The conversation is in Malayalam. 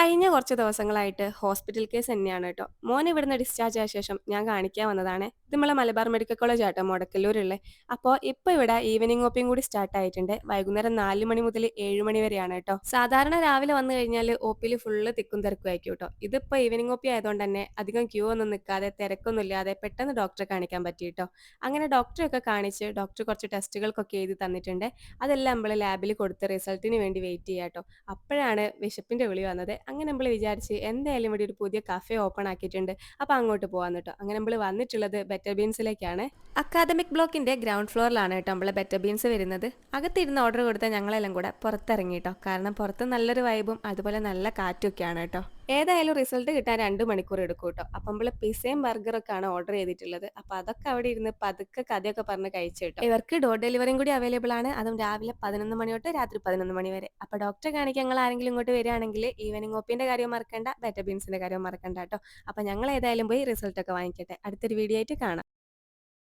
കഴിഞ്ഞ കുറച്ച് ദിവസങ്ങളായിട്ട് ഹോസ്പിറ്റൽ കേസ് തന്നെയാണ് കേട്ടോ. മോൻ ഇവിടുന്ന് ഡിസ്ചാർജ് ആയ ശേഷം ഞാൻ കാണിക്കാൻ വന്നതാണ്. ഇത് നമ്മളെ മലബാർ മെഡിക്കൽ കോളേജ് ആട്ടോ, മുടക്കല്ലൂരുള്ളേ. അപ്പോൾ ഇപ്പോൾ ഇവിടെ ഈവനിങ് ഒപിയും കൂടി സ്റ്റാർട്ട് ആയിട്ടുണ്ട്. വൈകുന്നേരം 4 മണി മുതൽ 7 മണി വരെയാണ് കേട്ടോ. സാധാരണ രാവിലെ വന്നു കഴിഞ്ഞാൽ ഒ പിയിൽ ഫുള്ള് തിക്കും തിരക്കും ആയിരിക്കും കേട്ടോ. ഇതിപ്പോൾ ഈവനിങ് ഒപി ആയതുകൊണ്ട് തന്നെ അധികം ക്യൂ ഒന്നും നിൽക്കാതെ തിരക്കൊന്നും ഇല്ലാതെ പെട്ടെന്ന് ഡോക്ടറെ കാണിക്കാൻ പറ്റി കേട്ടോ. അങ്ങനെ ഡോക്ടറെയൊക്കെ കാണിച്ച് ഡോക്ടർ കുറച്ച് ടെസ്റ്റുകൾക്കൊക്കെ എഴുതി തന്നിട്ടുണ്ട്. അതെല്ലാം നമ്മൾ ലാബിൽ കൊടുത്ത് റിസൾട്ടിന് വേണ്ടി വെയിറ്റ് ചെയ്യാം കേട്ടോ. അപ്പോഴാണ് വിശപ്പിന്റെ വിളി വന്നത്. അങ്ങനെ നമ്മൾ വിചാരിച്ച് എന്തായാലും ഇവിടെ ഒരു പുതിയ കഫേ ഓപ്പൺ ആക്കിയിട്ടുണ്ട്. അപ്പോൾ അങ്ങോട്ട് പോകാന്ന് കേട്ടോ. അങ്ങനെ നമ്മൾ വന്നിട്ടുള്ളത് ബെറ്റർ ബീൻസിലേക്കാണ്. അക്കാദമിക് ബ്ലോക്കിന്റെ ഗ്രൗണ്ട് ഫ്ലോറിലാണ് കേട്ടോ നമ്മൾ ബെറ്റർ ബീൻസ് വരുന്നത്. അകത്തിരുന്ന് ഓർഡർ കൊടുത്ത ഞങ്ങളെല്ലാം കൂടെ പുറത്തിറങ്ങി കേട്ടോ. കാരണം പുറത്ത് നല്ലൊരു വൈബും അതുപോലെ നല്ല കാറ്റുമൊക്കെയാണ് കേട്ടോ. ഏതായാലും റിസൾട്ട് കിട്ടാൻ 2 മണിക്കൂർ എടുക്കും കേട്ടോ. അപ്പം നമ്മൾ പിസയും ബർഗറൊക്കെ ആണ് ഓർഡർ ചെയ്തിട്ടുള്ളത്. അപ്പോൾ അതൊക്കെ അവിടെ ഇരുന്ന് പതുക്കെ കഥയൊക്കെ പറഞ്ഞ് കഴിച്ചു കേട്ടോ. ഇവർക്ക് ഡോർ ഡെലിവറിയും കൂടി അവൈലബിൾ ആണ്. അതും രാവിലെ 11 മണി തൊട്ട് രാത്രി 11 മണി വരെ. അപ്പോൾ ഡോക്ടറെ കാണിക്കാൻ നിങ്ങൾ ആരെങ്കിലും ഇങ്ങോട്ട് വരികയാണെങ്കിൽ ഈവനിങ് ഒപ്പിന്റെ കാര്യം മറക്കണ്ട, ബെറ്റർ ബീൻസിന്റെ കാര്യം മറക്കണ്ട കേട്ടോ. അപ്പോൾ ഞങ്ങൾ ഏതായാലും പോയി റിസൾട്ട് ഒക്കെ വാങ്ങിക്കട്ടെ. അടുത്തൊരു വീഡിയോ ആയിട്ട് കാണാം.